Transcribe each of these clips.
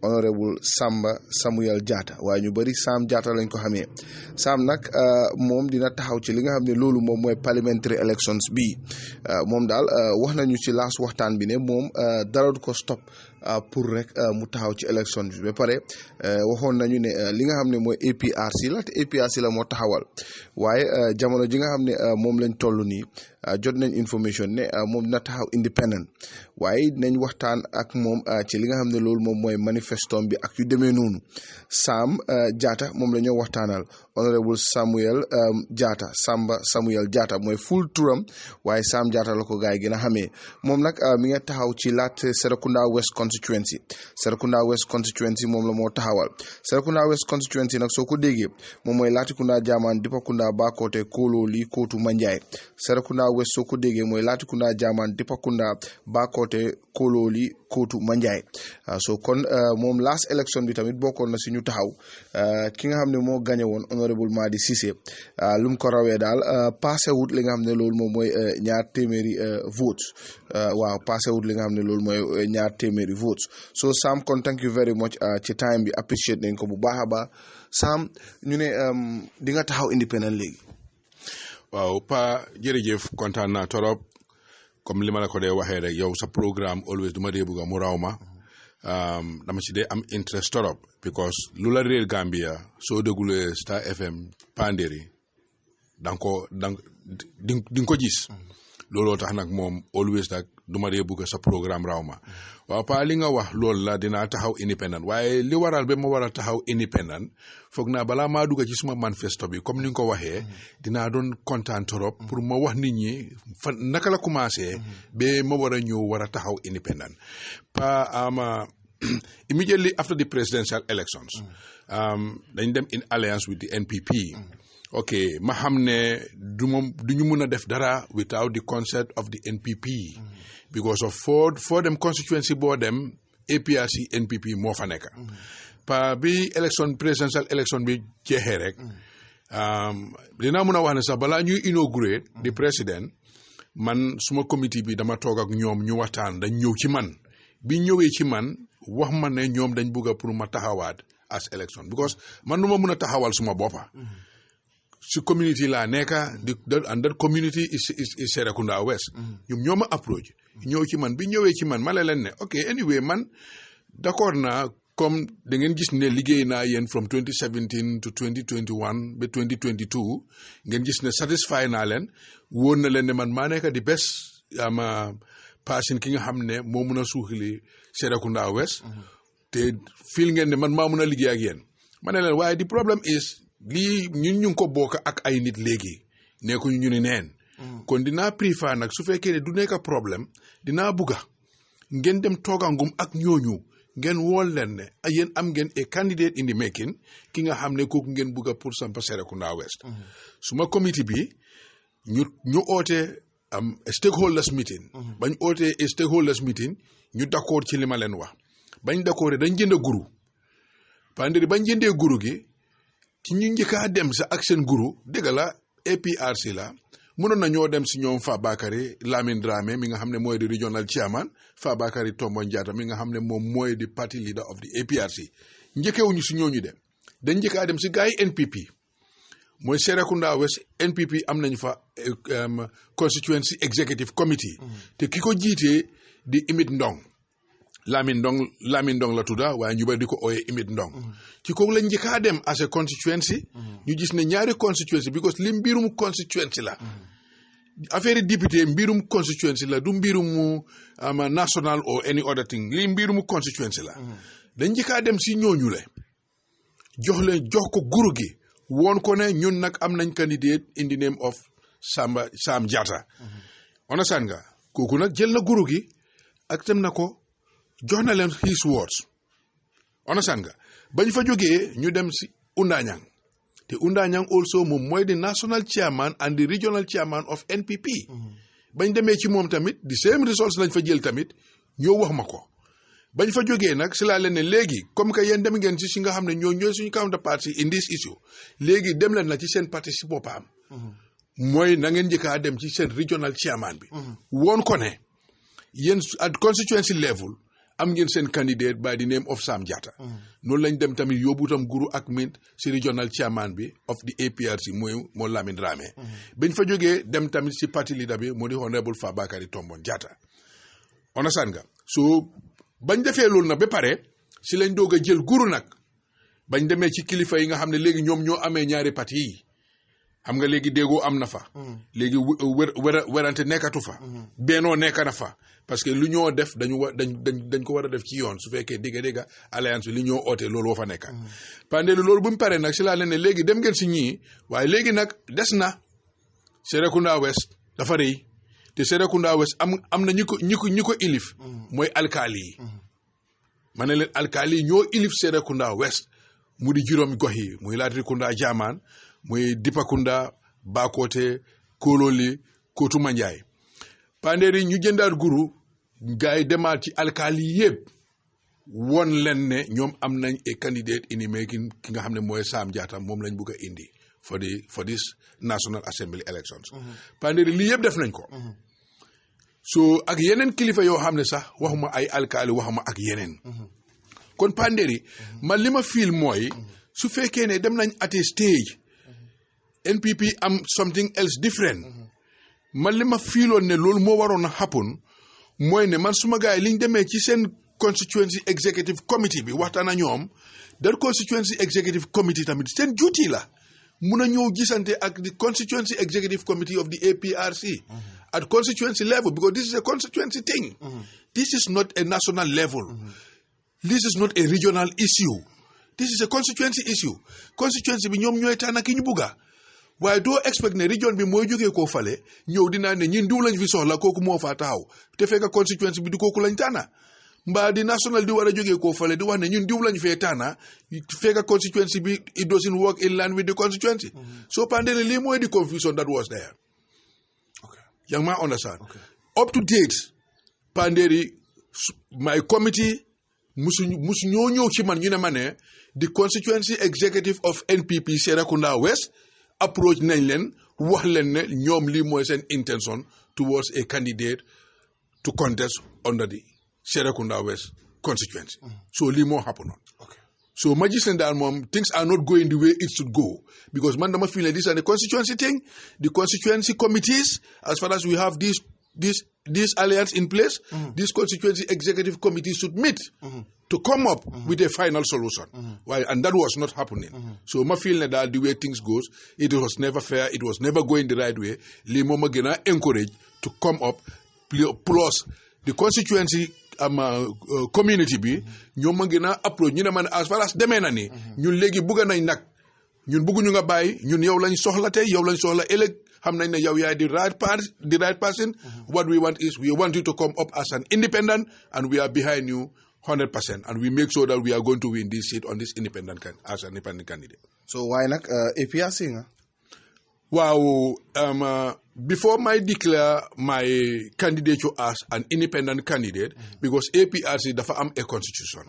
honorable Samuel Jatta waaye ñu bari Sam Jatta lañ ko xamee Sam nag moom dina taxaw ci li nga xam ne loolu moom mooy parliamentary elections bi moom daal wax nañu ci last waxtaan bi ne moom dara du ko stop pour rek mu taxaw ci élection bi ba pare waxoon nañu ne li nga xam ne mooy APRC la te APRC la moo taxawal waaye jamono ji nga xam ne moom lañ toll nii jot nañ information ne moom dina taxaw independent waaye dinañ waxtaan ak moom ci li nga xam ne loolu moom mooy manifesto bi ak yu demee noonu Sam Jatta moom la ñoo waxtaanal honorable Samuel Jatta mooy full turam waaye Sam Jatta la ko gaay gën a xamee moom nag mi nga taxaw ci Serekunda West constituency moom la moo taxawal Serekunda West constituency nag soo ko déggee moom mooy Latrikunda Jaman Dipakunda Bakote Kololi Kotu Manjai Serekunda West soo ko déggee mooy Latrikunda Jaman Dipakunda Bakote Kololi Kotu Manjai so kon moom last election bi tamit bokkoon na si ñu taxaw ki nga xam ne moo gagné woon honorable Madi Cissé lu mu ko rawee daal passé wut li nga xam ne loolu moom mooy ñaar téeméeri votes waaw passé wut li nga xam ne loolu mooy ñaar téeméeri votes so Sam kon thank you very much ci time bi appreciate nañ ko bu baax a baax Sam ñu ne di nga taxaw independent léegi. waaw Pa jërëjëf kontaan naa torop comme li ma la ko dee waxee rek yow sa programme always du ma dee bëgg mu raw ma dama ci dee am interest torop because lu la réer Gambia soo dégluwee Star FM Panderi danga ko di nga ko gis looloo tax nag moom always nag du ma dee bëgg sa programme raw ma waaw Pa li nga wax loolu la dinaa taxaw independent waaye li waral ba ma war a taxaw independent foog naa balaa maa dugg ci suma manifesto bi comme ni nga ko waxee dinaa doon kontaan trop pour ma wax nit ñi fan naka la commencé ba ma war a ñëw war a taxaw independent Pa immediately after the presidential elections dañ dem in alliance with the NPP okay ma xam ne du ñu mun a def dara without the consent of the NPP because of for them constituency boo dem APRC NPP moo fa nekk Pa bi presidential election bi jeexee rek dinaa mun a wax ne sax balaa ñuy inaugurate the president man suma committee bi dama toog ak ñoom ñu waxtaan dañ ñëw ci man bi ñëwee ci man wax ma ne ñoom dañ bëgg pour ma taxawaat as election because man nu ma mun a taxawal suma boppa si community laa nekka and that community is Serekunda West ñoom ñoo ma approach ñëw ci man bi ñëwee ci man ma leen ne ok anyway man d'accord naa comme da ngeen gis ne liggéey naa yéen from 2017 to 2021 ba 2022 ngeen gis ne satisfy naa leen woon na leen ne man maa nekk di best person ki nga xam ne moo mun a suuxili Serekunda West te feel ngeen ne man maa mun a liggéey ak yéen ma ne leen waaye the problem is lii ñun ñu ngi ko bokk ak ay nit léegi nekkuñu ñu ni neen kon dinaa préfère nag su fekkee ne du nekk problème dinaa bugga ngeen dem toogangum ak ñooñu ngeen wool leen ne yéen am ngeen a candidate in the making ki nga xam ne kooku ngeen bugga pour sampa Serekunda West suma committee bi ñu oote stakeholders meeting bañ ootee stakeholders meeting ñu d'accord ci li ma leen wax bañ d'accord dañ jënd guru Panderi bañ jëndee guru gi ci ñu njëkkaa dem sa ak seen guru dëgg la APRC la mënoon na ñoo dem si ñoom Fabakary Lamine Dramé mi nga xam ne mooy di regional chairman Fabakary Tombong Jatta mi nga xam ne moom mooy di party leader of the APRC njëkkewuñu si ñooñu dem dañ njëkkaa dem si gars yi NPP mooy Serekunda West NPP am nañ fa constituency executive committee te ki ko jiitee di Imit Ndong Lamine Ndong la tudda waaye ñu bari di ko ooyee Imit Ndong ci kooku lañ njëkkaa dem as a constituency ñu gis ne ñaari constituency because li mbirum constituency la affaire député mbirum constituency la du mbirum national or any other thing li mbirum constituency la dañ njëkkaa dem si ñooñu le jox ko guru gi woon ko ne ñun nag am nañ candidate in the name of Sam Jatta understand nga kooku nag jël na guru gi ak tem na ko jox na leen his words understand nga bañ fa jógee ñu dem si Undanyang te Undanyang also moom mooy the national chairman and the regional chairman of NPP bañ demee ci moom tamit the same results lañ fa jël tamit ñoo wax ma ko bañ fa jógee nag si laa leen ne léegi comme que yéen dem ngeen si nga xam ne ñooy suñu counterparts in this issue léegi dem leen na ci seen parti si boppam mooy na ngeen njëkkaa dem ci seen regional chairman bi woon ko ne yéen at constituency level am ngeen seen candidate by the name of Sam Jatta noonu lañ dem tamit yóbbu tam guru ak mint si regional chairman bi of the APRC moo Lamin Dramé bañ fa jógee dem tamit si party leader bi moo di honorable Fabakary Tombong Jatta understand nga so bañ defee loolu nag ba pare si lañ doog a jël guru nag bañ demee ci kilifa yi nga xam ne léegi ñoom ñoo amee ñaari parti yi xam nga léegi déggoo am na fa léegi werante nekkatu fa bennoo nekk na fa parce que lu ñoo def dañ ko war a def ci yoon su fekkee dégga alliance bi li ñoo oote loolu fa nekk pandeelu loolu bu mu paree nag si laa leen ne léegi dem ngeen si ñii waaye léegi nag des na Serekunda West dafa rëy te Serekunda West am na ñi ko ilif mooy alkaali yi ma ne leen alkaali yi ñoo ilif Serekunda West mu di juróomi gox yi muy Latrikunda Jaman muy Dipakunda Bakote Kololi Kotu Manjai pandeeri ñu jëndaat guru gaay demaat ci alkaali yëpp won leen ne ñoom am nañ a candidate in making ki nga xam ne mooy Sam Jatta moom lañ bëgg a indi for this National Assembly elections pandeeri lii yëpp def nañ ko so ak yeneen kilifa yoo xam ne sax waxuma ay alkaali waxuma ak yeneen kon pandeeri man li ma feel mooy su fekkee ne dem nañ at a stage NPP am something else different man li ma fiiloon ne loolu moo waroon a happen mooy ne man suma gaay liñ demee ci seen constituency executive committee bi waxtaan ak ñoom that constituency executive committee tamit seen duty la mun a ñëw gisante ak the constituency executive committee of the APRC at constituency level because this is a constituency thing this is not a national level this is not a regional issue this is a constituency issue constituency bi ñoom ñooy tànn ki ñu bugga waaye doo expect ne region bi mooy jógee koo fale ñëw dinaa ne ñin diw lañ fi soxla kooku moo faa taxaw te fekk constituency bi di kooku lañ tànna mbaa di national di war a jógee koo fale di wax ne ñun diw lañ fee tànna fekk constituency bi it doesn't work in line with the constituency so pandele lii mooy the confusion that was there yaa ngi ma understand up to date panderi my committee musu ñoo ñëw ci man ñu ne ma ne the constituency executive of NPP Serekunda West approach nañ leen wax leen ne ñoom lii mooy seen intention towards a candidate to contest under the Serekunda West constituency so lii moo happen on so ma gis ne daal moom things are not going the way it should go because man dama feel like this is the constituency thing the constituency committees as far as we have this alliance in place this constituency executive committee should meet to come up with a final solution. And that was not happening. So I feel that the way things goes, it was never fair, it was never going the right way. Limo Magena encouraged to come up, plus the constituency community bi, ñoom Magena approach, ñu ne man as far as demee na ni, ñun léegi bugga nañ nag, ñun bugguñu nga bàyyi, ñun yow lañ soxla tey, yow lañ soxla ëllëg, xam nañ ne yow yaay the right person. What we want is, we want you to come up as an independent, and we are behind you 100%, and we make sure that we are going to win this seat on this as an independent candidate. So why not APRC? Huh? Wow, before I declare my candidature as an independent candidate, because APRC dafa am a constitution.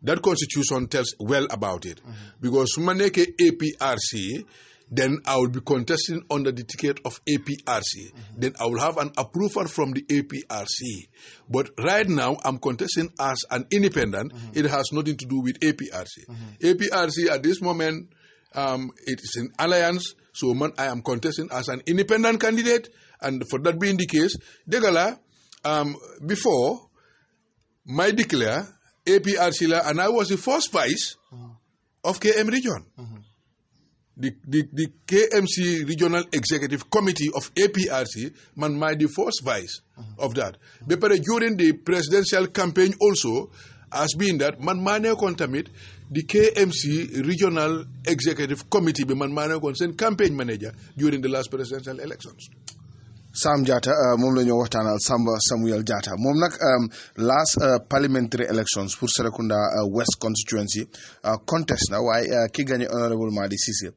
That constitution tells well about it. Because maneke APRC, then I will be contesting under the ticket of APRC. Then I will have an approval from the APRC. But right now, I'm contesting as an independent. It has nothing to do with APRC. APRC at this moment, it is an alliance. So I am contesting as an independent candidate. And for that being the case, Degala, before, my declare APRC, and I was the first vice of KM region. The KMC Regional Executive Committee of APRC, man, my the first vice of that. But during the presidential campaign also, has been that man contamit the KMC Regional Executive Committee, man concern campaign manager during the last presidential elections. Sam Jatta moom la ñoo waxtaanal Samba Samuel Jatta moom nag last parliamentary elections pour Serekunda West constituency contest na waaye ki gagné honorable Madi Cissé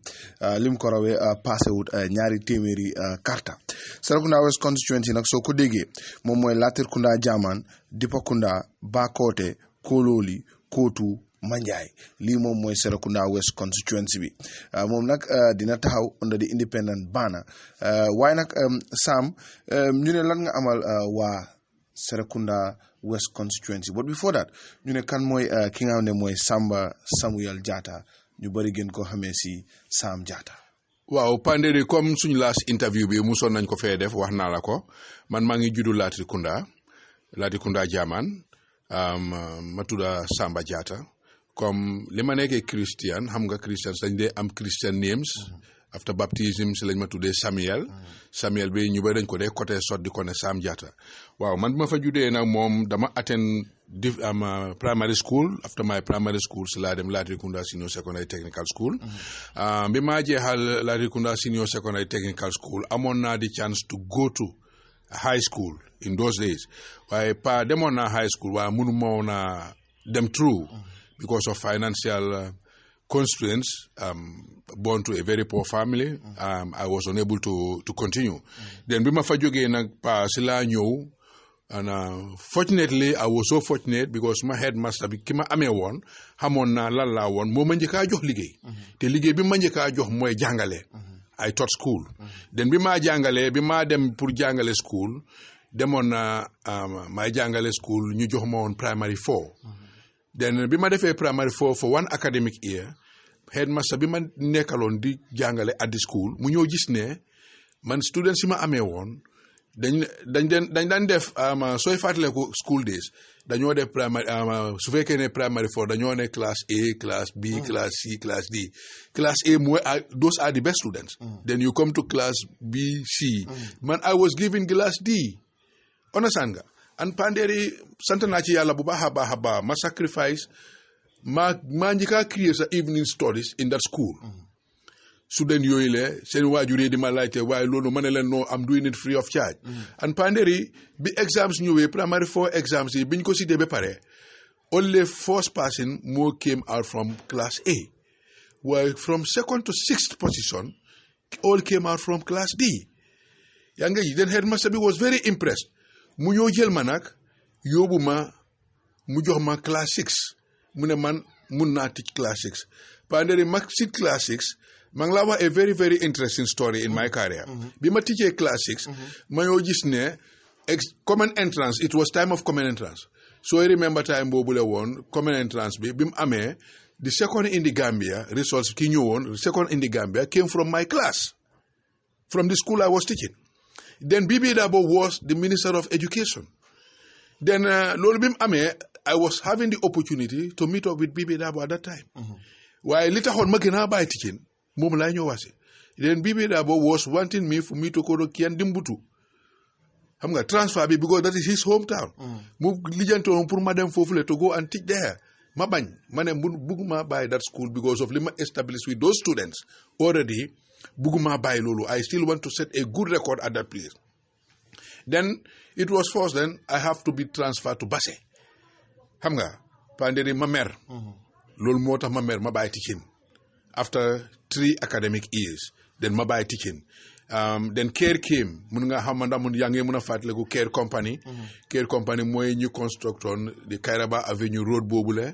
lim ko rawee passé wut ñaari téeméeri karta Serekunda West constituency nag soo ko déggee moom mooy Latrikunda Jaman Dipakunda Bakote Kololi Kotu Manjai lii moom mooy Serekunda West constituency bi moom nag dina taxaw under the independent banner waaye nag Sam ñu ne lan nga amal waa Serekunda West constituency. But before that, ñu ne kan mooy ki nga xam ne mooy Samba Samuel Jatta ñu bari gën ko xamee si Sam Jatta. waaw Panderi comme suñu last interview bi musoon nañ ko fee def wax naa la ko man maa ngi juddu Latrikunda Jaman ma tudda Samba Jatta comme li ma nekkee Christian xam nga Christian dañ dee am Christian names after baptism si lañ ma tuddee Samuel bi ñu bari dañ ko dee côté sot di ko ne Sam Jatta waaw man bi ma fa juddee nag moom dama attend primary school. After my primary school si laa dem Latrikunda Senior Secondary Technical School bi ma jeexal Latrikunda Senior Secondary Technical School amoon naa di chance to go to high school in those days waaye pa demoon naa high school waaye mënu ma woon a dem through because of financial constraints. Born to a very poor family, I was unable to continue. Then bima fa jógee nag pa si laa ñëw and fortunately I was so fortunate because my headmaster bi ki ma amee woon xamoon naa lan laa woon moo ma njëkkaa jox liggéey te liggéey bi ma njëkkaa jox mooy jàngale. I taught school. Then bi ma jàngalee bi ma dem pour jàngale school demoon na may jàngale school ñu jox ma woon primary 4. Then bi ma defee primary 4 for one academic year headmaster bi ma nekkaloon di jàngale at the school mu ñëw gis ne man students si ma amee woon dañ daan def sooy fàttaleku school days dañoo def primary su fekkee ne primary 4 dañoo ne class A class B class C class D. Class A mooy those are the best students. Then you come to class B C. Man I was given class D. Understand nga and Panderi sant naa ci yàlla bu baax a baax ma sacrifice ma njëkkaa create sa evening studies in that school. Student yooyu le seen waajur yi di ma laajte waaye loolu ma ne leen no I'm doing it free of charge. And Panderi bi exams ñëwee primary 4 exams yi biñ ko si dee ba pare only first person moo came out from class A while from second to sixth position all came out from class D. yaa nga ji then headmaster bi was very impressed mu ñëw jël ma nag yóbbu ma mu jox ma class 6 mu ne man mun naa teach class 6. Panderi ma sit class 6 maa ngi laa wax a very very interesting story in my career. Bi ma teachee class 6 ma ñoo gis ne common entrance it was time of common entrance. So I remember time boobu la woon common entrance bi mu amee the second in the Gambia results ki ñëwoon second in the Gambia came from my class from the school I was teaching. Then Bibi Dabo was the Minister of Education. Then loolu bi mu amee I was having the opportunity to meet up with Bibi Dabo at that time. Waaye li taxoon ma gën a bàyyi teaching moom laa ñëw wasi. Then Bibi Dabo was wanting me for me to go to Kiandimbutu. Xam nga transfer bi because that is his hometown. Mu lijjantoon pour ma dem foofu le to go and teach there. Ma bañ ma ne bugguma bàyyi that school because of li ma established with those students already bugguma bàyyi loolu. I still want to set a good record at that place. Then it was forced then I have to be transferred to Basse. Xam nga Panderi ma mer loolu moo tax ma mer ma bàyyi teaching after 3 academic years then ma bàyyi teaching. Then care came mun nga xam ndax mun yaa ngi mun a fàttaliku care company mooy ñu constructoon di Kairaba Avenue road boobu la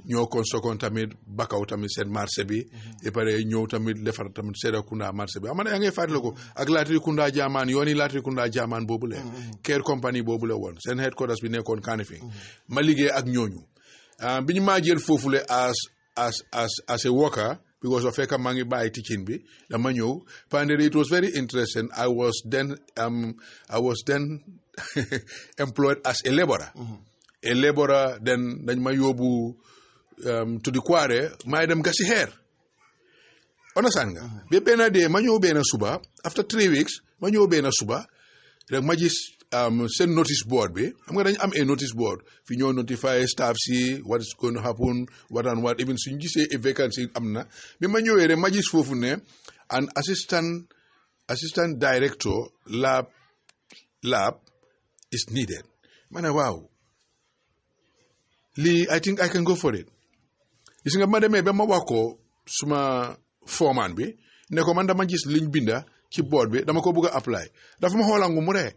ñoo constructoon tamit Bakaw tamit seen marché bi et pare ñëw tamit defar tamit Serekunda marché bi xam nga yaa ngi fàttaliku ak Latrikunda Jaman yooni Latrikunda Jaman boobu la care company boobu la woon seen headquarters bi nekkoon Kanifing ma liggéey ak ñooñu bi ñu maa jël foofu la as a worker because of fekk maa ngi bàyyi teaching bi dama ñëw Panderi it was very interesting. I was then employed as a laborer. A laborer then dañ ma yóbbu to the quarry may dem gasi xeer. Understand nga ba benn dee ma ñëw benn suba after 3 weeks ma ñëw benn suba rek ma gis seen notice board bi xam nga dañu am a notice board fi ñoo notify staff si what is going to happen what and what even suñu gisee a vacancy am na bi ma ñëwee rek ma gis foofu ne an assistant director lab is needed ma ne waaw lii I think I can go for it gis nga ma demee ba ma wax ko suma foreman bi ne ko man dama gis liñ binda ci board bi dama ko bëgg a apply dafa ma xoolangu mu ree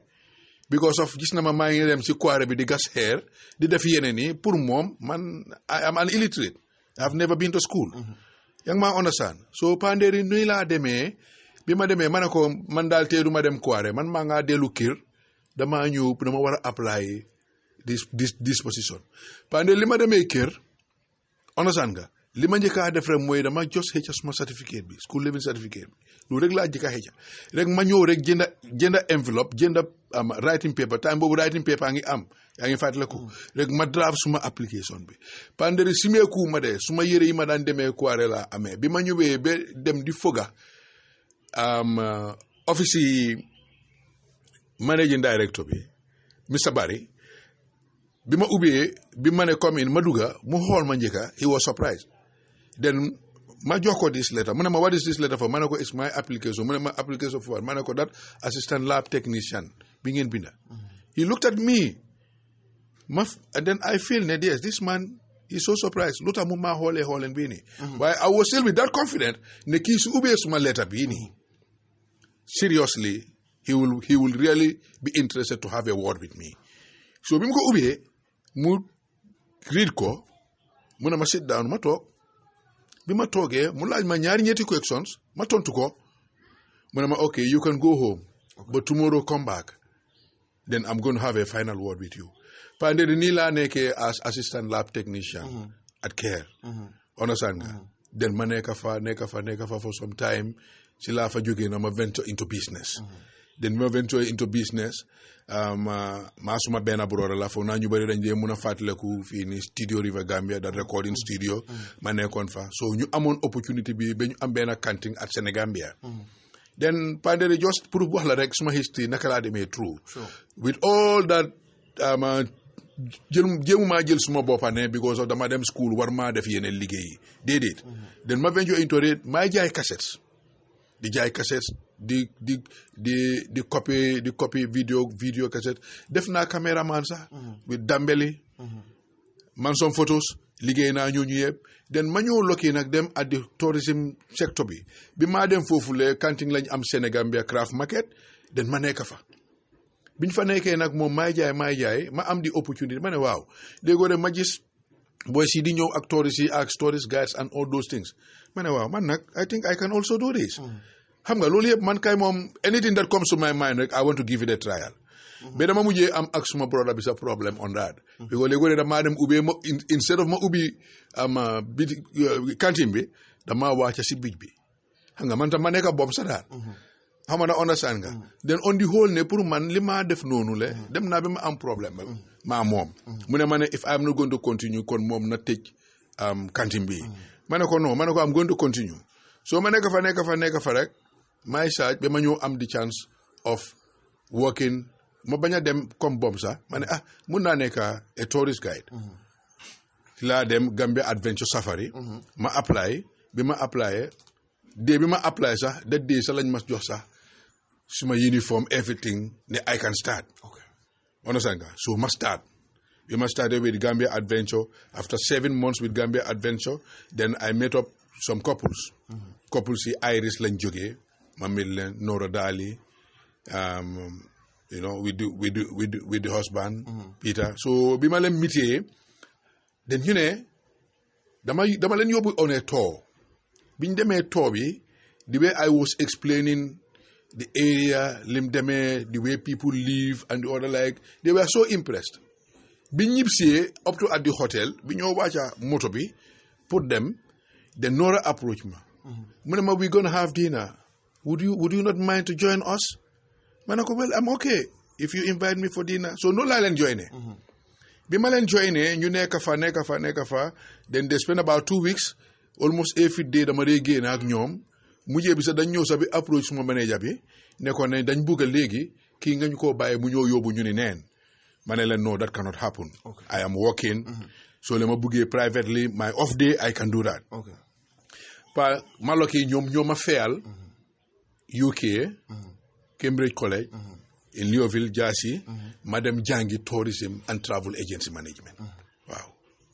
because of gis na ma maa ngi dem ci quarry bi di gas xeer di def yeneen yi pour moom man I am an illiterate I have never been to school yaa ngi maa understand so Panderi nuy laa demee bi ma demee ma ne ko man daal teedu ma dem quarry man maa ngaa dellu kër dama ñëw dama war a apply this position pande lima demee kër understand nga lima njëkka def rek mooy dama just xëcca suma certificate bi school leaving certificate bi lu rek laa njëkka xëcca rek ma ñëw rek jënda envelope jënda writing paper time boobu writing paper ngi am yaa ngi fàttaliku rek ma draft suma application bi panderi simeeku ma de suma yére yi ma daan demee kuwaare la amee bi ma ñëwee ba dem di foga office yi managing director bi Mr. Barry bi ma ubbee bi ma ne come in ma dugga mu xool ma njëkka he was surprised then ma jox ko this letter mu ne ma what is this letter for ma ne ko it's my application mu ne ma application for ma ne ko that assistant lab technician bi ngeen binda he looked at me and then I feel ne yes this man is so surprised lu tax mu maa xooleen bii nii waaye I was still with that confident ne kii su ubbee suma letter bii nii seriously he will really be interested to have a word with me so bi mu ko ubbee mu read ko mu ne ma sit down ma toog bi ma toogee mu laaj ma ñetti questions ma tontu ko mu ne ma okay you can go home but tomorrow come back then I'm going to have a final word with you pande nii laa nekkee as assistant lab technician at CARE understand nga then ma nekk fa for some time ci laa fa jógee na ma venture into business then ma venture into business maa suma benn brother la foog naa ñu bëri dañ dee mun a fàttaliku fii ni studio River Gambia da recording studio ma nekkoon fa so ñu amoon opportunity bi ba ñu am benn canting at Senegambia then pandere just pour wax la rek suma history naka laa demee true with all that jéemumaa jël suma boppa ne because of dama dem school war maa def yeneen liggéeyi déedéet then ma venture into it maay jaay cassettes di jaay cassettes di copy video cassette def naa cameraman sax with Dambeli man some photos liggéey naa ñooñu yëpp den ma ñëw lokki nag dem at the tourism sector bi maa dem foofule kanting lañ am Senegambia craft market den ma nekk fa biñ fa nekkee nag moom maay jaay ma am di opportunity ma ne waaw léegoo de ma gis boy si di ñëw ak tourist yi ak tourist guides and all those things ma ne waaw man nag I think I can also do this xam nga loolu yëpp man kay moom anything that comes to my mind rek I want to give it a trial mais dama mujjee am ak suma brother bi sa problem on that because léegoo de damaa dem ubbee ma instead of ma ubbi kantin bi damaa wàcca si bij bi xam nga man tam ma nekk bom sa daal xam nga understand nga then on the whole ne pour man li maa def noonu le dem naa ba ma am problème maa moom mu ne ma ne if I'm not going to continue kon moom na tëj kantin bi ma ne ko non ma ne ko I'm going to continue so ma nekk fa rek may saaj ba ma ñëw am the chance of working ma bañ a dem comme bom sax ma ne mun naa nekk a tourist guide laa dem Gambia Adventure Safari ma apply bi ma apply sax that day sax lañ ma jox sax suma uniform everything ne I can start understand nga so ma start we must start with Gambia Adventure after 7 months with Gambia Adventure then I met up some couples yi Iris lañ jógee ma mit leen Nora Dali you know with the husband Peter so bi ma leen mitee then ñu ne dama leen yóbbu on a tour biñ demee tour bi the way I was explaining the area lim demee the way people live and the other like they were so impressed biñ ñibbisee up to at the hotel bi ñoo wàcca moto bi pour dem then Nora approach ma mu ne ma we gonna have dinner would you not mind to join us ma ne ko well I'm okay if you invite me for dinner so noonu laa leen joine bi ma leen joine ñu nekk fa then they spend about 2 weeks almost every day dama dee génn ak ñoom mujjee bi sax dañ ñëw sax bi approach suma manager bi ne ko ne dañ bugg a léegi kii nga ñu koo bàyyi mu ñëw yóbbu ñu ni neen ma ne leen no that cannot happen I am working so le ma buggee privately my off day I can do that pa ma lokki ñoo ma feyal UK Cambridge College in Leoville Jersey ma dem jàngi tourism and travel agency management waaw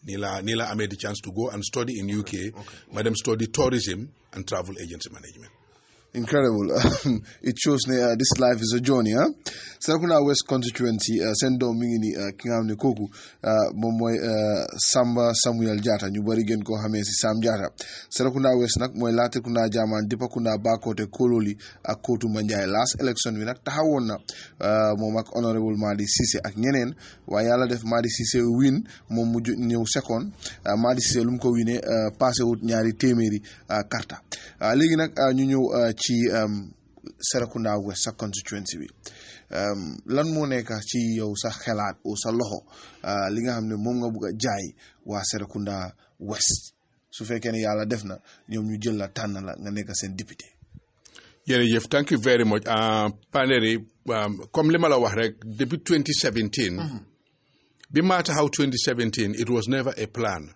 nii la amee the chance to go and study in UK ma dem study tourism and travel agency management incredible. It shows this life is a journey. Serekunda West constituency seen doom mi ngi ni ki nga xam ne kooku moom mooy Samba Samuel Jatta ñu bari gën koo xamee si Sam Jatta. Serekunda West nag mooy Latrikunda Jaman Dipakunda Bakoteh Kololi ak Kotu Manjai last election bi nag taxawoon na moom ak honorable Madi Cissé ak ñeneen waaye yàlla def Madi Cissé win moom mu ñëw second Madi Cissé lu mu ko winee passé wut ñaari téeméeri karta léegi nag ñu ñëw ci Serekunda West sa constituency bi lan moo nekk ci yow sa xelaat o sa loxo li nga xam ne moom nga bëgg a jaay waa Serekunda West su fekkee ne yàlla def na ñoom ñu jël la tànn la nga nekk seen député. jërëjëf thank you very much Panderi comme li ma la wax rek depuis 2017 bi maa taxaw 2017 it was never a plan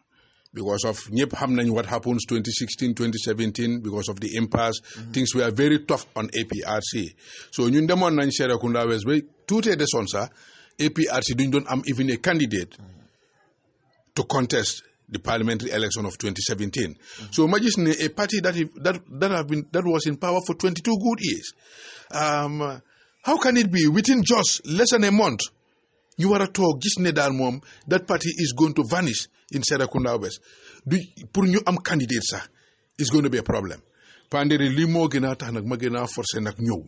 because of ñëpp xam nañ what happens 2016 2017 because of the impasse things were very tough on APRC so ñun demoon nañ Serekunda West ba tuutee desoon sax APRC duñ doon am even a candidate to contest the parliamentary election of 2017 so ma gis ne a party that was in power for 22 good years how can it be within just less than a month you war a toog gis ne daal moom that party is going to vanish in Serekunda West pour ñu am candidate sax is going to be a problem Panderi lii moo gën a tax nag ma gën a forcé nag ñëw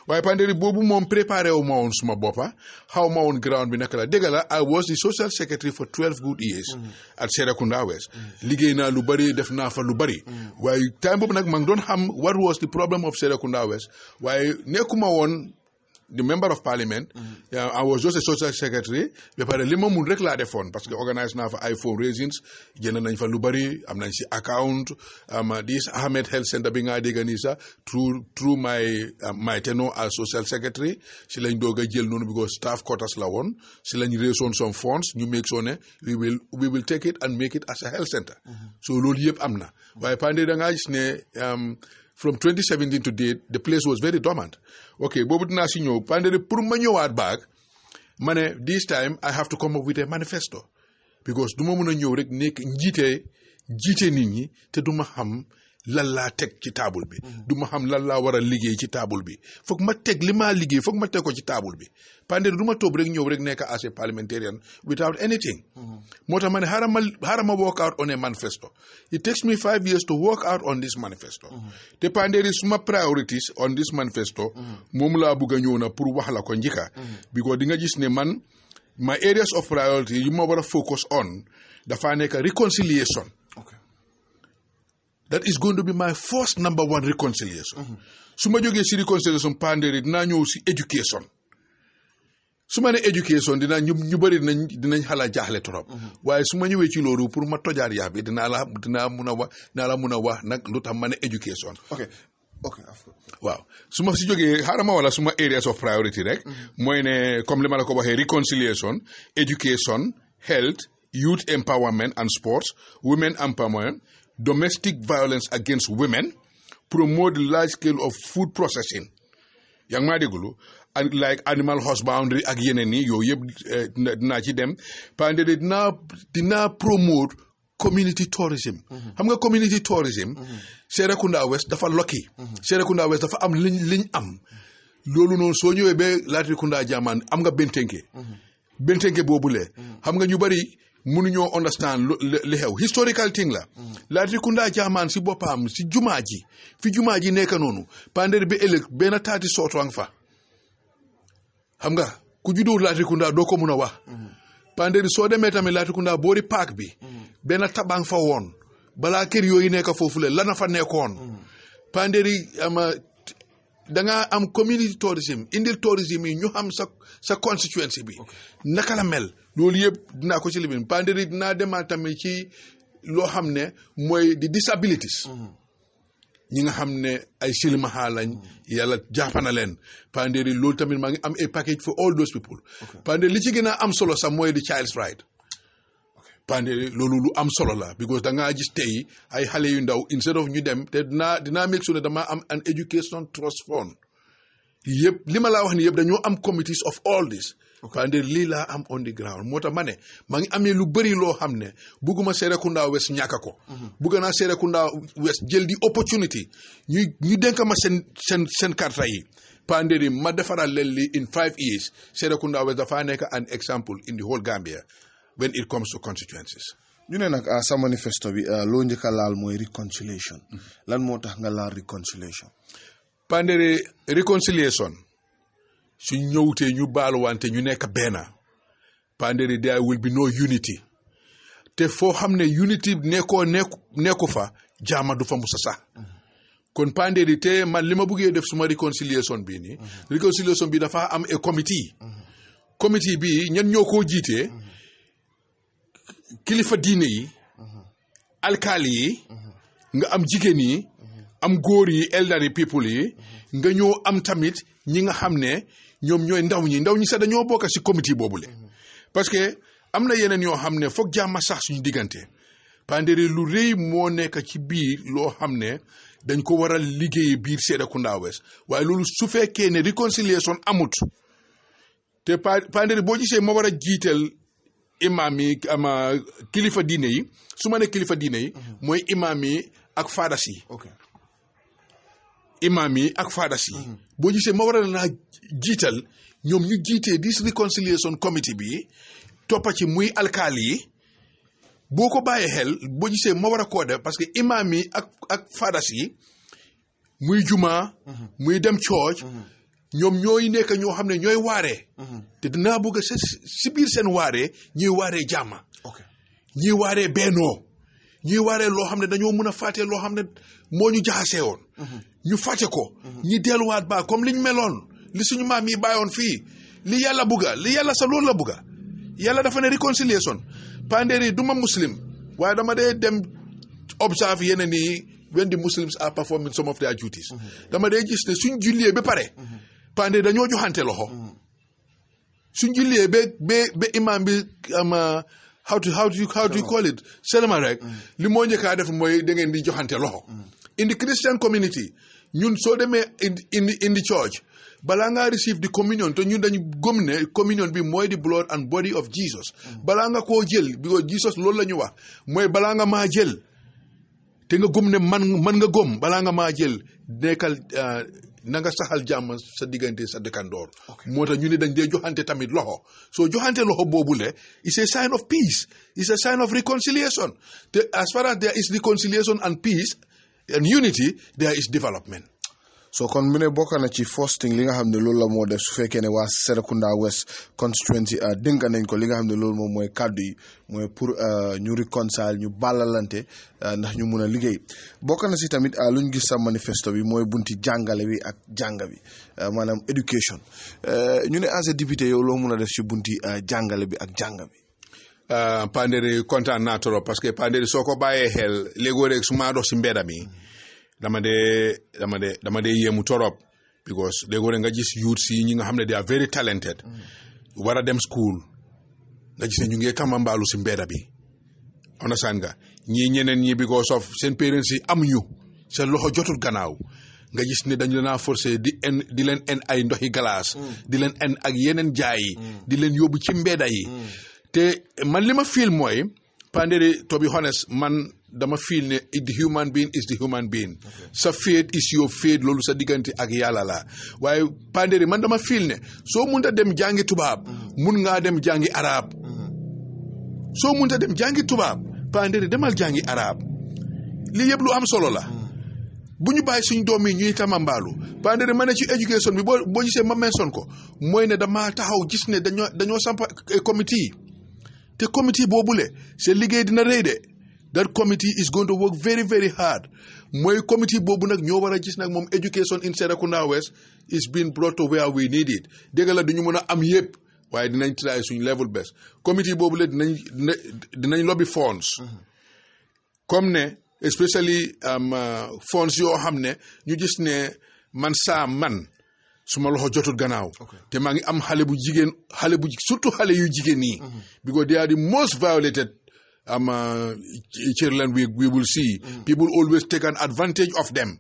waaye Panderi boobu moom préparé wu ma woon suma boppa xaw ma woon ground bi naka la dégg la I was the social secretary for 12 good years at Serekunda West liggéey naa lu bari def naa fa lu bari waaye time boobu nag ma ngi doon xam what was the problem of Serekunda West waaye nekkuma woon the member of parliament I was just a social secretary ba pare li ma mun rek laa defoon parce que organise naa fa ay fundraisings jënd nañ fa lu bari am nañ si account this Ahmed Health Center bi nga dégg nii sax through my tenure as social secretary si lañ doog a jël noonu because staff quotas la woon si lañ raisoon some funds ñu make sure ne we will take it and make it as a health center so loolu yëpp am na waaye Pandey da ngaa gis ne from 2017 to date the place was very dormant okay boobu dinaa si ñëw Pandey pour ma ñëwaat baag ma ne this time I have to come up with a manifesto because du ma mën a ñëw rek nekk jiite nit ñi te du ma xam lan laa teg ci table bi du ma xam lan laa war a liggéey ci table bi foog ma teg li maa liggéey foog ma teg ko ci table bi Pandey du ma toog rek ñëw rek nekk as a parliamentarian without anything moo tax ma ne xaaral ma work out on a manifesto it takes me 5 years to work out on this manifesto te Pandey suma priorities on this manifesto moom laa bëgg a ñëw na pour wax la ko njëkka because di nga gis ne man my areas of priority yu ma war a focus on dafa nekk reconciliation that is going to be my first number one reconciliation su ma jógee si reconciliation Pandey dinaa ñëw si education su ma ne education dinaa ñu bëri dinañ xala jaaxle trop waaye su ma ñëwee ci loolu pour ma tojaar yaa bi dinaa mun a wax nag lu tax ma ne education waaw su ma si jógee xaaral ma wala suma areas of priority rek mooy ne comme li ma la ko waxee reconciliation education health youth empowerment and sports women empowerment domestic violence against women promote the large scale of food processing yaa ngi maa déglu and like animal husbandry ak yeneen yi yooyu yëpp dinaa ci dem Pandey dinaa promote community tourism xam nga community tourism Serekunda West dafa lucky Serekunda West dafa am liñ am loolu noonu soo ñëwee ba Latrikunda Jaman am nga bentenke boobule xam nga ñu bari mënuñoo understand li xew historical thing la Latrikunda Jaman si boppam si jumaa ji fi jumaa ji nekk noonu Pandey bi ëllëg benn taati sootwang fa xam nga ku juddoo Latrikunda doo ko mun a wax Pandey soo demee tamit Latrikunda boori park bi benn tabang fa woon balaa kër yooyu nekk foofu la lana fa nekkoon Pandey da nga am community tourism indil tourism yi ñu xam sa constituency bi naka la mel loolu yëpp dinaa ko ci limin Pandey dinaa demaat tamit ci loo xam ne mooy di disabilities ñi nga xam ne ay silmaxa lañ yàlla jàppana leen Pandey loolu tamit maa ngi am a package for all those people Pandey li ci gën a am solo sax mooy di child's right Pandey loolu lu am solo la because da ngaa gis tey ay xale yu ndaw instead of ñu dem te dinaa make sure ne dama am an education trust fund yëpp li ma laa wax ni yëpp dañoo am committees of all this Panderi lii laa am on the ground moo tax ma ne maa ngi amee lu bëri loo xam ne bugguma Serekunda West ñàkk ko bugg naa Serekunda West jël di opportunity ñu dénk ma seen karta yi Panderi ma defaral leen li in 5 years Serekunda West dafa nekk an example in the whole Gambia when it comes to constituencies. ñu ne nag sa manifesto bi loo njëkk a laal mooy reconciliation lan moo tax nga laal reconciliation. Panderi reconciliation su ñëwtee ñu baaluwante ñu nekk benn Panderi there will be no unity te foo xam ne unity nekku fa jaama du fa musa sax kon Panderi te man li ma buggee def suma reconciliation bi nii reconciliation bi dafa am a committee bi ñan ñoo koo jiitee kilifa diine yi alkaali yi nga am jigéen yi am góor yi elderly people yi nga ñoo am tamit ñi nga xam ne ñoom ñooy ndaw ñi sax dañoo bokk ci comité boobule parce que am na yeneen yoo xam ne foog jàmm sax suñu diggante Panderi lu rëy moo nekk ci biir loo xam ne dañ ko war a liggéey biir Serekunda West waaye loolu su fekkee ne réconciliation amut te Panderi boo gisee ma war a jiital imaam yi ama kilifa diine yi su ma ne kilifa diine yi mooy imaam yi ak faadas yi imaam yi ak faadas yi boo gisee ma war a naa jiital ñoom ñu jiitee this reconciliation committee bi toppa ci muy alkaali yi boo ko bàyyee xel boo gisee ma war a koo def parce que imaam yi ak faadas yi muy juma muy dem church ñoom ñooy nekk ñoo xam ne ñooy waaree te dinaa bëgg si biir seen waaree ñuy waaree jàmm ñuy waaree bennoo ñuy waaree loo xam ne dañoo mën a fàtte loo xam ne moo ñu jaxasee woon ñu fàtte ko ñi delluwaat ba comme liñ meloon li suñu maam yi bàyyoon fii li yàlla bugga li yàlla sa loolu la bugga yàlla dafa ne réconciliation Panderi duma muslim waaye dama dee dem observe yeneen yi when the Muslims are performing some of their duties dama dee gis ne suñ jullee ba pare Panderi dañoo joxante loxo suñ jullee ba imam bi how do you call it selama rek li moo njëkkaa def mooy da ngeen di joxante loxo in the Christian community ñun soo demee in the church balaa ngaa receive the communion te ñun dañu gëm ne communion bi mooy the blood and body of Jesus balaa nga koo jël because Jesus loolu la ñu wax mooy balaa nga maa jël te nga gëm ne man nga gëm balaa nga maa jël nekkal na nga saxal jàmm sa diggante sa dëkkandoor moo tax ñu ne dañ dee joxante tamit loxo soo joxante loxo boobule it's a sign of peace it's a sign of reconciliation te as far as there is reconciliation and peace and unity there is development. So kon mu ne bokk na ci first thing li nga xam ne loolu la moo def su fekkee ne waa Serekunda West constituency dénk nañ ko li nga xam ne loolu moom mooy kàddu yi mooy pour ñu reconcile ñu bàllalante ndax ñu mun a liggéey bokk na si tamit lu ñu gis sa manifesto bi mooy bunti jàngale bi ak jàng bi maanaam education ñu ne as a député yow loo mun a def si bunti jàngale bi ak jàng bi. Panderi kontaan naa trop parce que Panderi soo ko bàyyee xel léegoo rek su maa dox si mbedda mi dama dee yéemu torop because léegoo nga gis youth si ñi nga xam ne they are very talented war a dem school nga gis ne ñu ngi kamambaalu si mbedda bi understand nga ñeneen ñi because of seen parents yi amuñu seen loxo jotul gannaaw nga gis ne dañu leen a forcé di leen en ay ndoxi glace di leen en ak yeneen jaay yi di leen yóbbu ci mbedda yi te man li ma feel mooy Panderi to be honest man dama feel ne the human being is the human being sa faith is your faith loolu sa diggante ak yàlla la waaye Panderi man dama feel ne soo munta dem jàngi tubaab mun ngaa dem jàngi arab soo munta dem jàngi tubaab Panderi demal jàngi arab lii yëpp lu am solo la bu ñu bàyyi suñ doom yi ñuy tamambaalu Panderi ma ne ci éducation bi boo gisee ma mention ko mooy ne dama taxaw gis ne dañoo samp committee te committee boobule seen liggéey dina rëy de that committee is going to work very very hard mooy committee boobu nag ñoo war a gis nag moom education in Serekunda West is being brought to where we need it dégg la duñu mën a am yëpp waaye dinañ try suñ level best committee boobule dinañ lobby funds comme ne especially funds yoo xam ne ñu gis ne man suma loxo jotul gannaaw te maa ngi am xale bu jigéen surtout xale yu jigéen yi because they are the most violated Children we will see. People always take an advantage of them.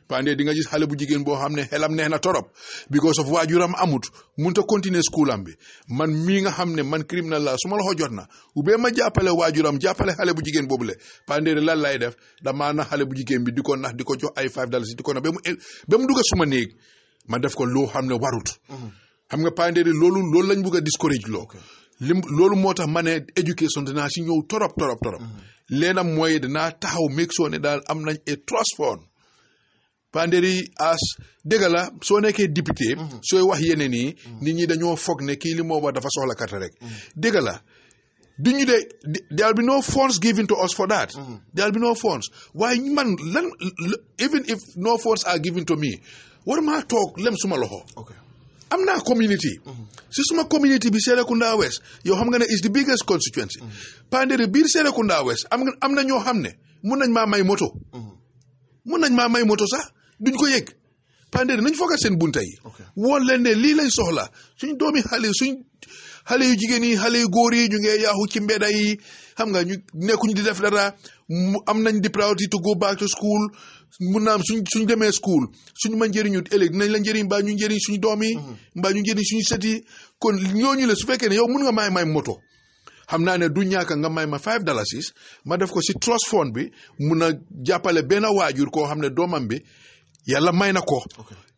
Pande dinga gis xale bu jigen bo xamne xelam neena torop because of wajuram amut munta continue school am bi man mi nga xamne man criminal la suma loxo jotna ube ma jappale wajuram jappale xale bu jigen bobule pande lan lay def dama na xale bu jigen bi diko nax diko jox ay $5 diko na bemu duga suma neeg ma def ko lo xamne warut xam nga pande lolu lañ bëgg discourage lo loolu motax mané education dina ci ñew torop lenam moy dina taxaw make sure ne dal am nañ a trust fund panderi as degala so nekkee député sooy wax yeneen yi nit ñi dañoo foog ne kii li moo wax dafa soxla carte rek degala duñu de there'll be no funds given to us for that there'll be no funds why man lan even if no funds are given to me war ma toog lem suma loxo am na community si suma community bi Serekunda West yow xam nga ne is the biggest constituency panderi biir Serekunda West am na ñoo xam ne mun nañ maa may moto sax duñ ko yegg panderi nañ foog seen bunta yi woon leen ne lii lay soxla suñ doomi xale yu jigéen yi xale yu góor yi ñu ngee yaaxu ci mbedda yi xam nga ñu nekkuñu di def dara am nañ di priority to go back to school mun naa am suñ demee school suñu ma njëriñu ëllëg dinañ la njëriñ mbaa ñu njëriñ suñu doom yi mbaa ñu njëriñ suñu sët yi kon ñooñu la su fekkee ne yow mun nga may moto xam naa ne du ñàkk nga may ma $5 ma def ko si trust fund bi mun a jàppale benn waajur koo xam ne doomam bi yàlla may na ko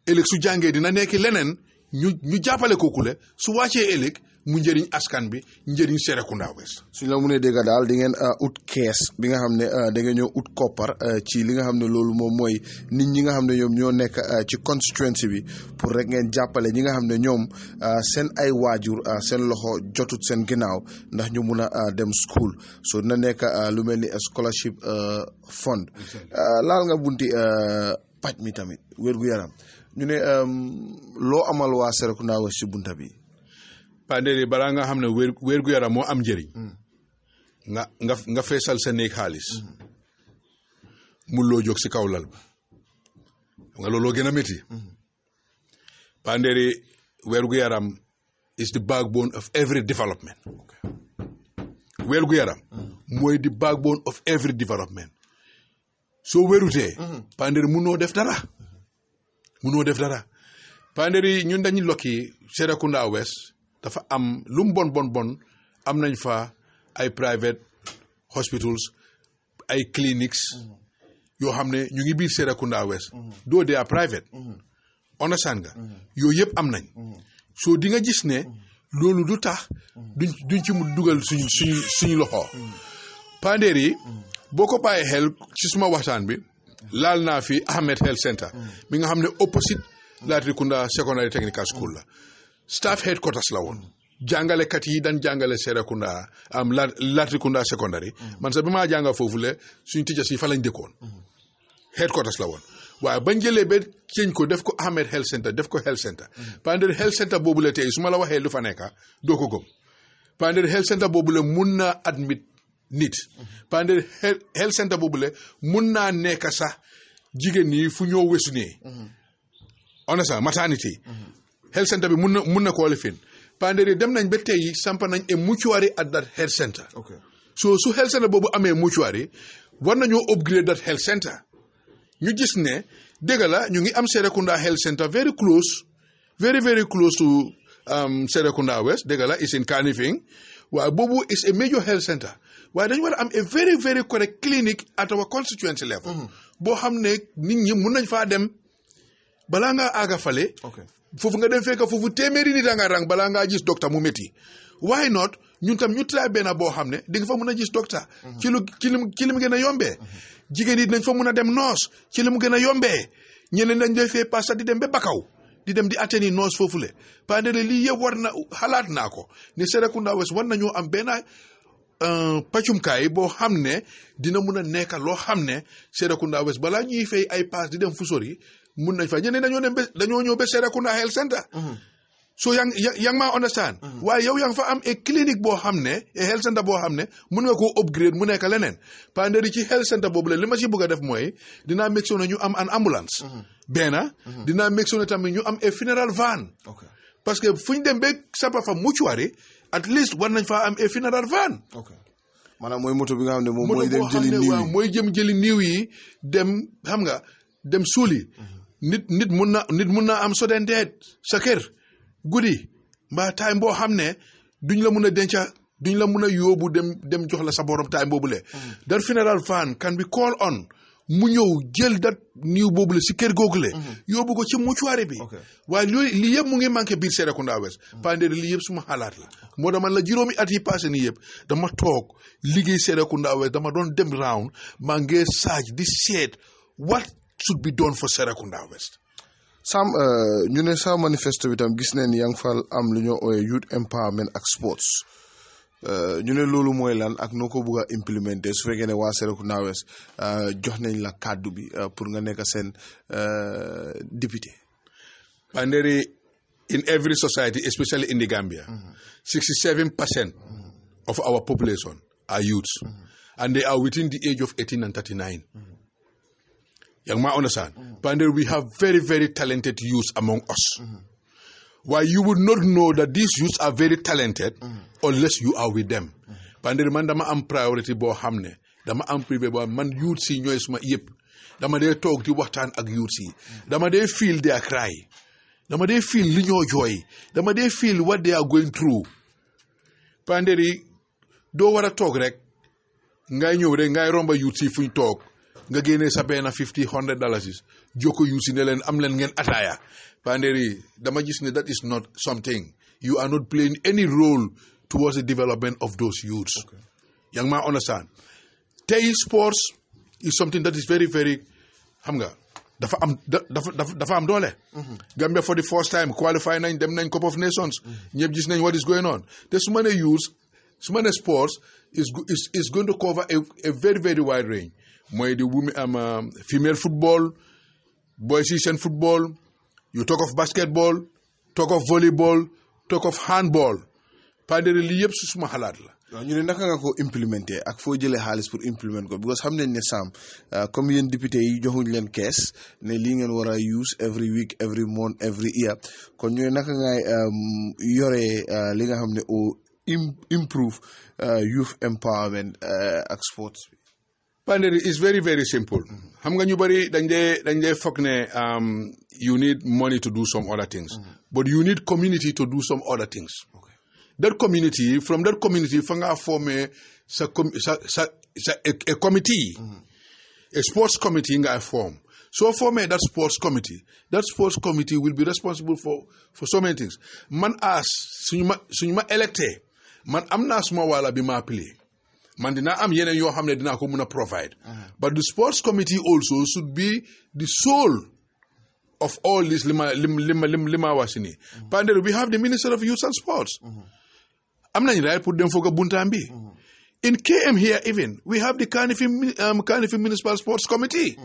ëllëg su jàngee dina nekk leneen ñu jàppale kooku le su wàccee ëllëg mu njëriñ askan bi njëriñ Serekunda West suñ la mënee dégg daal di ngeen ut kees bi nga xam ne da ngeen ñëw ut koppar ci li nga xam ne loolu moom mooy nit ñi nga xam ne ñoom ñoo nekk ci constituency bi pour rek ngeen jàppale ñi nga xam ne ñoom seen ay waajur seen loxo jotut seen ginnaaw ndax ñu mun a dem school so dina nekk lu mel ni scholarship fund laal nga bunti paj mi tamit wér-gu-yaram ñu ne loo amal waa Serekunda West ci bunta bi panderi balaa nga xam ne wér gu yaram moo am njëriñ nga feesal sa néeg xaalis mun loo jóg si kaw lal ba nga looloo gën a métti panderi wér gu yaram is the backbone of every development wér gu yaram mooy the backbone of every development soo wérutee panderi munoo def dara panderi ñun dañuy lokki Serekunda West dafa am lu mu bon am nañ fa ay private hospitals ay clinics yoo xam ne ñu ngi biir Serekunda West doo they are private understand nga yooyu yëpp am nañ soo di nga gis ne loolu du tax duñ ci mu dugal suñu loxo pandeer yi boo ko bàyyee xel ci suma waxtaan bi laal naa fi Ahmed Health Center mi nga xam ne opposite Latrikunda Secondary Technical School la staff headquarters la woon jàngalekat yi daan jàngale Serekunda am Latrikunda Secondary man sax bi maa jànga foofu le suñu teachers yi fa lañ dëkkoon headquarters la woon waaye bañ jëlee ba ceeñ ko def ko Ahmed Health Center def ko health center panderi health center boobu la tey su ma la waxee lu fa nekka doo ko gëm panderi health center boobu la mun naa admit nit panderi health center boobu la mun naa nekk sax jigéen ñi fu ñoo wesu nee on sa maternity health center bi mun na koo lifin panderi dem nañ ba tey samp nañ a mortuary at that health center so su health center boobu amee mortuary war nañoo upgrade that health center ñu gis ne dëgg la ñu ngi am Serekunda health center very close very close to Serekunda West dëgg la is in Kanifing waaye boobu is a major health center waaye dañu war a am a very correct clinic at our constituency level boo xam ne nit ñi mun nañ faa dem balaa ngaa àgga fale foofu nga dem fekk foofu téeméeri nit a nga rang balaa ngaa gis docteur mu métti why not ñun tam ñu try benn boo xam ne di nga fa mun a gis docteur ci li mu gën a yombee jigéen yi dinañ fa mun a dem noos ci li mu gën a yombee ñeneen dañ doy fee pass di dem ba Bakaw di dem di atteni noos foofu le pandere lii yëpp war na xalaat naa ko ne Serekunda West war nañoo am benn pàccumkaay boo xam ne dina mun a nekk loo xam ne Serekunda West balaa ñuy fay ay pass di dem fu sori mun nañ fa ñeneen dañoo ñëw ba Serekunda Health Center so yang ma understand waaye yow yang fa am a clinique boo xam ne a health center boo xam ne mun nga koo upgrade mu nekk leneen panderi ci health center boobu la li ma ci bëgg a def mooy dinaa make sure ne ñu am an ambulance benn dinaa make sure ne tamit ñu am a funeral van parce que fu ñu dem ba sapa fa mortuary at least war nañ fa am a funeral van maanaam mooy moto bi nga xam ne moom mooy dem jëli niiw yi mooy jëli niiw yi dem xam nga dem suuli nit mun na am sudden death sa kër guddi mbaa time boo xam ne duñ la mun a denca duñ la mun a yóbbu dem jox la sa borom time boobule that funeral van can be called on mu ñëw jël dat niiw boobule si kër googule yóbbu ko ci mutuwaare bi waaye lii yëpp mu ngi manqué biir Serekunda West Panderi lii yëpp suma xalaat la moo dama la juróomi at yi passé nii yëpp dama toog liggéey Serekunda West dama doon dem round maa ngi search di seet what should be done for Serekunda West. Sam ñu ne sa manifesto bi tam gis neen yaa ngi fa am lu ñoo ooyee youth empowerment ak sports ñu ne loolu mooy lan ak noo ko bëgg a implémenter su fekkee ne waa Serekunda West jox nañ la kàddu bi pour nga nekk seen député. Panderi, in every society, especially in the Gambia, 67% of our population are youths, and they are within the age of 18 and 39. Young man, understand? Panderi, we have very, very talented youths among us. Why you would not know that these youths are very talented unless you are with them. Panderi, man dama am priority bo hamne, dama am privé bo man youth si ñoy suma yep. Dama dey talk di waxtaan ak youth si. Dama dey feel their cry. Dama dey feel li ñoo joy. Dama dey feel what they are going through. Panderi, do wara talk rek ngay ñew rek ngay romba youth si fuñ talk nga génné sa benn $50-$100 joko youth si ne len am len ngeen ataya. Panderi, dama gis ne that is not something. You are not playing any role towards the development of those youths. Okay. Young man, understand? Tay sports is something that is very, very hamga. Dafa am dole. Gambia for the first time qualifying nañ dem nañ Cup of Nations. Ñepp gis nañ what is going on. The Sumane youths, Sumane sports is going to cover a very, very wide range. Moy the women female football, boys season football. You talk of basketball, talk of volleyball, talk of handball. Panderi li yëpp suma xalaat la. ñu ne naka nga ko implémenter ak foo jëlee xaalis pour implement ko because xam nañ ne Sam comme yéen député yi joxuñ leen kees ne lii ngeen war a use every week every month every year kon ñu ne naka ngay yore li nga xam ne au improve youth empowerment ak sports bi. Panderi is very, very simple. Xam nga ñu bari dañ dee foog ne you need money to do some other things. But you need community to do some other things. Okay. From that community, fa nga former a committee, a sports committee nga form. So former that sports committee will be responsible for so many things. Man as suñu ma electé, man am na suma wala bi ma play. Man dina am yeneen yoo xam ne dina ko mën a provide. But the sports committee also should be the soul of all this lima wax ni. Panderi, we have the Minister of Youth and Sports. Am nañ right pour dem foga buntam bi. In KM here even, we have the Kanifi Municipal Sports Committee.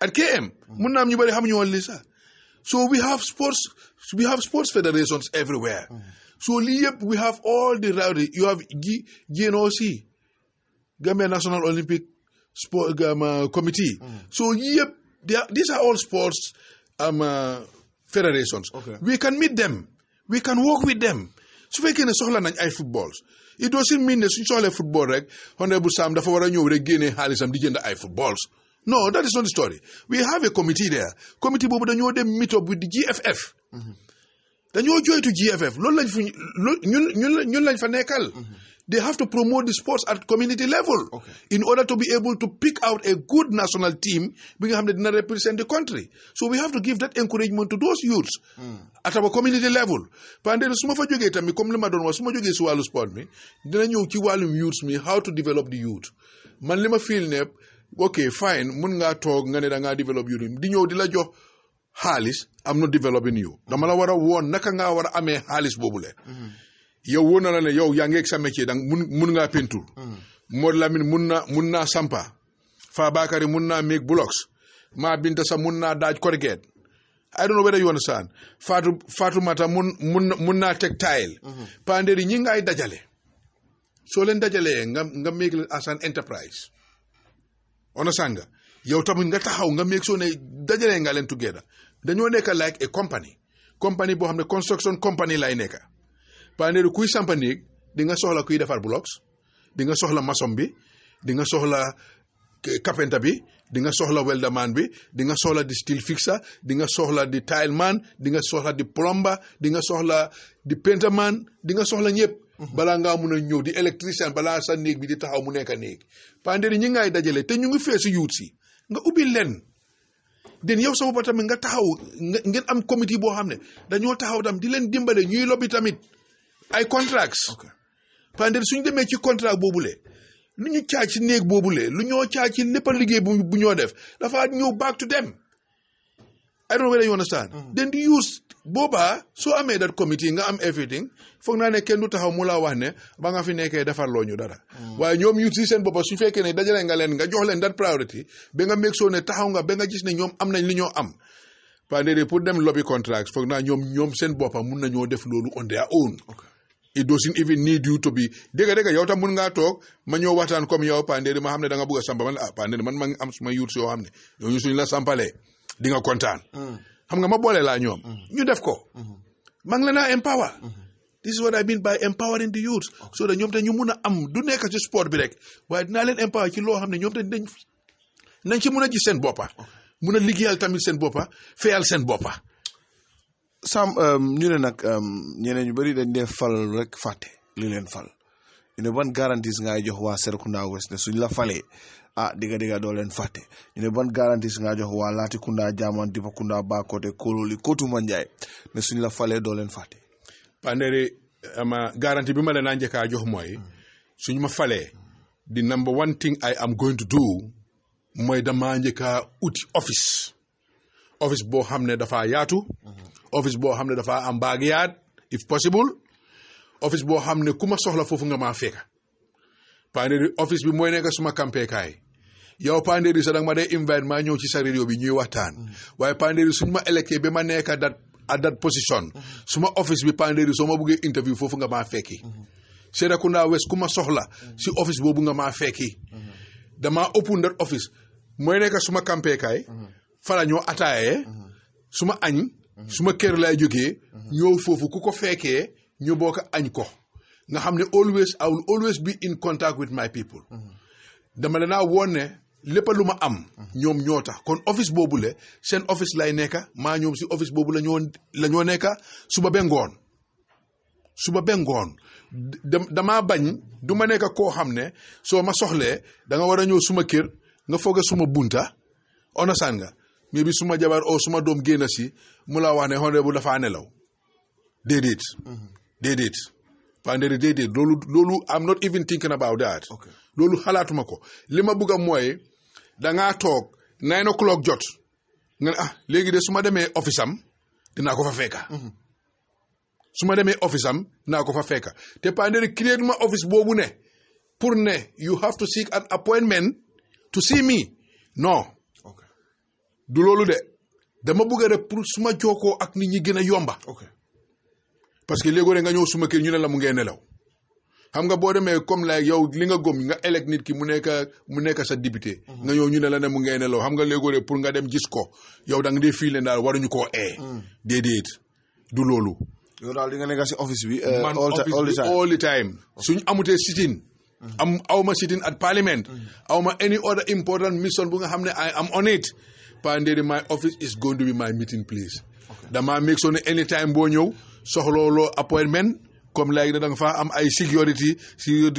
At KM, mun na am ñu bari xamuñu woon li sax. So we have sports federations everywhere. So we have all the rowdy. You have GNOC, Gambia National Olympic Sport Committee. So these are all sports federations. Okay. We can meet them. We can work with them. So we can soxla nañ ay footballs. It doesn't mean that suñ soxla football rek Honorable Sam dafa war a ñëw rek génne xaalisam di jënd ay footballs. No, that is not the story. We have a committee there. Committee boobu dañoo dem meet up with the GFF. Dañoo join to GFF. Loolu lañ fu ñun lañ fa nekkal. They have to promote the sports at community level in order to be able to pick out a good national team bi nga xam ne dina represent the country. So we have to give that encouragement to those youths at our community level. Panderi su ma fa jógee tamit comme li ma doon wax su ma jógee si wàllu sport mi dina ñëw ci wàllum youths mi how to develop the youth. Man li ma feel ne okay fine mun ngaa toog nga ne da ngaa develop youth di ñëw di la jox xaalis am not developing you. Dama la war a woon naka ngaa war a amee xaalis boobule. Yow woon na la ne yow yaa ngi sa métier dang mun ngaa peinture. Mod Lamine mun naa sampa. Fa Bakary mun naa make blocks. Ma Binta sa mun naa daaj corrugate. I don't know whether you understand. Fatou Mata mun naa teg tile. Panderi ñi ngay dajale. Soo leen dajalee nga make leen as an enterprise. Understand nga? Yow tamit nga taxaw nga make soo ne dajalee nga leen together. Dañoo nekk like a company. Company boo xam ne construction company lay nekk. Panderi kuy sampa néeg di nga soxla kuy defar blocks di nga soxla maçon bi di nga soxla carpenter bi di nga soxla welderman bi di nga soxla di steel fixer di nga soxla di tile man di nga soxla di plumber di nga soxla di painterman di nga soxla ñëpp balaa ngaa mun a ñëw di électricien balaa sa néeg bi di taxaw mu nekk néeg pandéri ñi ngay dajale te ñu ngi fee si yuut si nga ubbi leen den yow sa bopp tamit nga taxaw ngeen am comité boo xam ne dañoo taxaw tam di leen dimbale ñuy lobby tamit ay contracts pandéri suñu demee ci contrat boobule lu ñu caaj ci néeg boobule lu ñoo caaj ci lépp liggéey bu ñoo def dafa ñëw back to them I don't know whether you understand then di use boobaa soo amee that committee nga am everything foog naa ne kenn du taxaw mu laa wax ne ba nga fi nekkee defar loo ñu dara waaye ñoom yu si seen boppa su fekkee ne dajale nga leen nga jox leen that priority ba nga make sure ne taxaw nga ba nga gis ne ñoom am nañ li ñoo am pandéri pour dem lobby contracts foog naa ñoom seen boppa mun nañoo def loolu on their own it doesn't even need you to be dégg yow tam mun ngaa toog ma ñëw waxtaan comme yow pandéri ma xam ne da nga bëgg a sampa man pandéri man ma ngi am suma youth yoo xam ne ñooñu suñu la sampalee di nga kontaan xam nga ma boole laa ñoom ñu def ko maa ngi leen a empower this is what I mean by empowering the youth so that ñoom te ñu mun a am du nekk ci sport bi rek waaye dinaa leen empower ci loo xam ne ñoom te nañ ci mun a gis seen boppa mun a liggéeyal tamit seen boppa feyal seen boppa Sam ñu ne nag ñeneen ñu bëri dañ dee fal rek fàtte li leen fal ñu ne ban garanties ngay jox waa Serekunda West ne suñ la falee diga doo leen fàtte ñu ne ban garanties nga jox waa Latrikunda Jaman Dipakunda Bakote Kololi Kotuma Njaay ne suñ la falee doo leen fàtte pandéri ama garantie bi ma leen a njëkk a jox mooy suñ ma falee the number one thing I am going to do mooy dama njëkk a uti office boo xam ne dafa yaatu office boo xam ne dafa am backyard if possible office boo xam ne ku ma soxla foofu nga maa fekka pandéri office bi mooy nekk suma campekaay yow pandéri sa danga ma dee invite maa ñëw ci sa radio bi ñuy waxtaan waaye pandéri suñ ma électé ba ma nekk at that position suma office bi pandéri soo ma bëggee interview foofu nga maa fekki Serekunda West ku ma soxla si office boobu nga maa fekki dama open that office mooy nekk suma campekaay fala ñoo ataaye suma añ suma kër lay jógee ñëw foofu ku ko fekkee ñu bokk añ ko nga xam ne I will always be in contact with my people dama leen a woon ne lépp lu ma am ñoom ñoo tax kon office boobu le seen office lay nekka maa ñoom si office boobu la ñoo nekka suba ba ngoon damaa bañ du ma nekk koo xam ne soo ma soxlee da nga war a ñëw suma kër nga foog suma bunta onasan nga mais bi suma jabar o suma doom génn si mu la wax ne xonde bu dafa nelaw déedéet pandéri déedéet loolu I'm not even thinking about that loolu xalaatuma ko li ma bëgg a mooy dangaa toog 9 o'clock jot nga ne léegi de su ma demee office am dinaa ko fa fekka te pandéri create ma office boobu ne pour ne you have to seek an appointment to see me non du loolu de dama bëgg rek pour suma jokkoo ak nit ñi gën a yomba parce que léegoo rek nga ñëw suma kër ñu ne la mu ngee nelaw xam nga boo demee comme la yow li nga gom nga elect nit ki mu nekk sa député nga ñëw ñu ne la ne mu ngee nelaw xam nga léegoo rek pour nga dem gis ko yow da nga dee fii leen daal waruñu koo déedéet du loolu yow daal di nga nekk si office bi man office bi all the time suñ amutee sit-in awma sit-in at parliament awma any other important mission bu nga xam ne I am on it pandéri my office is going to be my meeting place dama make sure ne anytime boo ñëw soxlooloo appointment comme léegi da nga fa am ay security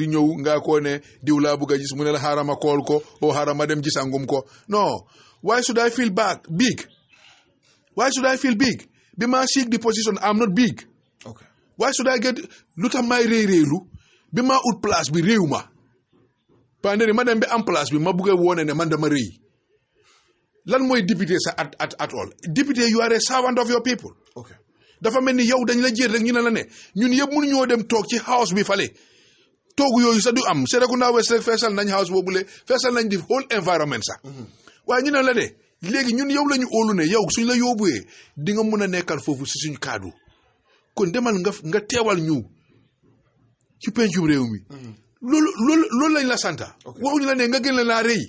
ñëw nga ko ne diw laa bëgg a gis mu ne la xaaral ma call ko o xaaral ma dem gisangum ko non why should I feel big bi ma seek the position I'm not big why should I get lu tax may réeréelu bi ma ut place bi réew ma pandéri ma dem bi am place bi ma bëgg a wone ne man dama réy lan mooy député sa at all député you are a servant of your people dafa mel ni yow dañ la jël rek ñu ne la ne ñun yëpp mënuñoo dem toog ci house bi fale toogu yooyu sax du am Serekunda West rek feesal nañ house boobule feesal nañ di whole environment sax waaye ñu ne la de léegi ñun yow la ñu óolu ne yow suñ la yóbbuwee di nga mën a nekkal foofu si suñ kaddu kon demal nga teewal ñu ci pencum réew mi loolu lañ la santa waxuñu la ne nga gën la naa rëy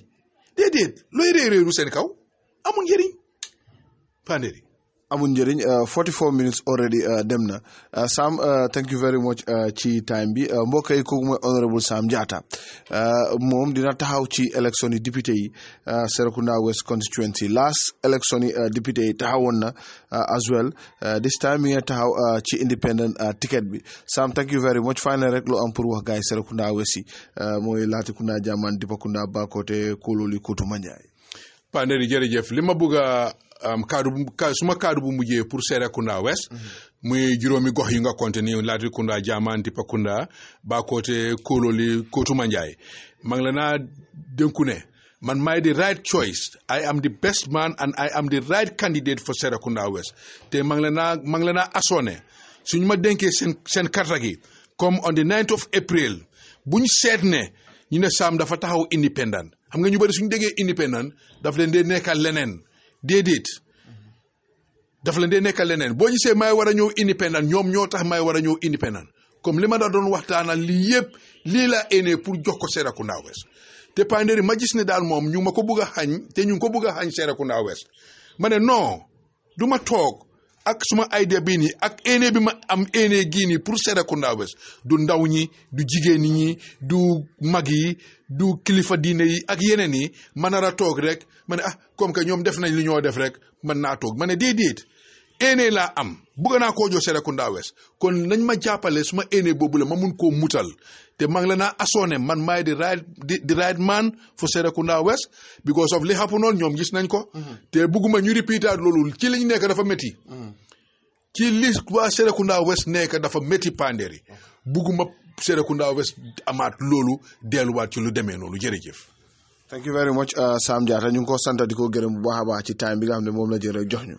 déedéet looy réeréeru seen kaw amul njëriñ pandéri amul njëriñ 44 minutes already dem na Sam thank you very much ci time bi mbokk yi kooku mooy honorable Sam Jatta moom dina taxaw ci élection yi député yi Serekunda West constituency last élection yi député yi taxawoon na as well this time mi ngi taxaw ci independent ticket bi Sam thank you very much final rek lu am pour wax gaay Serekunda West yi mooy Latrikunda Jaman Dipakunda Bakote Kololi Kotu Manjai Panderi jërëjëf li ma bëgg suma kaddu bu mujjee pour Serekunda West muy juróomi gox yi nga contenu Latrikunda Jaman Dipakunda Bakote Kololi Kotu Manjai maa ngi la naa dénku ne man maay the right choice I am the best man and I am the right candidate for Serekunda West te maa ngi la naa assoné suñu ma dénkee seen karta gi comme on the 9th of April buñ seet ne ñu ne Sam dafa taxaw independent xam nga ñu bari suñu déggee independent daf leen dee nekkal leneen déedéet daf leen dee nekkal leneen boo gisee may war a ñëw independent ñoom ñoo tax may war a ñëw independent comme li ma da doon waxtaanal lii yëpp lii la ene pour jox ko Serekunda West te Panderi ma gis ne daal moom ñu ma ko bëgg a xañ te ñu ngi ko bëgg a xañ Serekunda West ma ne non du ma toog ak suma idea bii nii ak ene bi ma am ene gii nii pour Serekunda West du ndaw ñi du jigéen ñi du mag yi du kilifa diine yi ak yeneen yi ma nar a toog rek ma ne comme que ñoom def nañ li ñoo def rek mën naa toog ma ne déedéet ene laa am bëgg naa koo jox Serekunda West kon nañ ma jàppale suma ene boobu la ma mun koo mutal te maa ngi la naa assoné man maay the right man for Serekunda West because of li happen noonu ñoom gis nañ ko te bëgguma ñu repeater loolu ci liñ nekk dafa métti ci li waa Serekunda West nekk dafa métti Panderi bëgguma Serekunda West amaat loolu delluwaat ci lu demee noonu jërëjëf. Thank you very much Sam Jatta ñu ngi ko sant di ko gërëm bu baax a baax ci time bi nga xam ne moom la jël rek jox ñu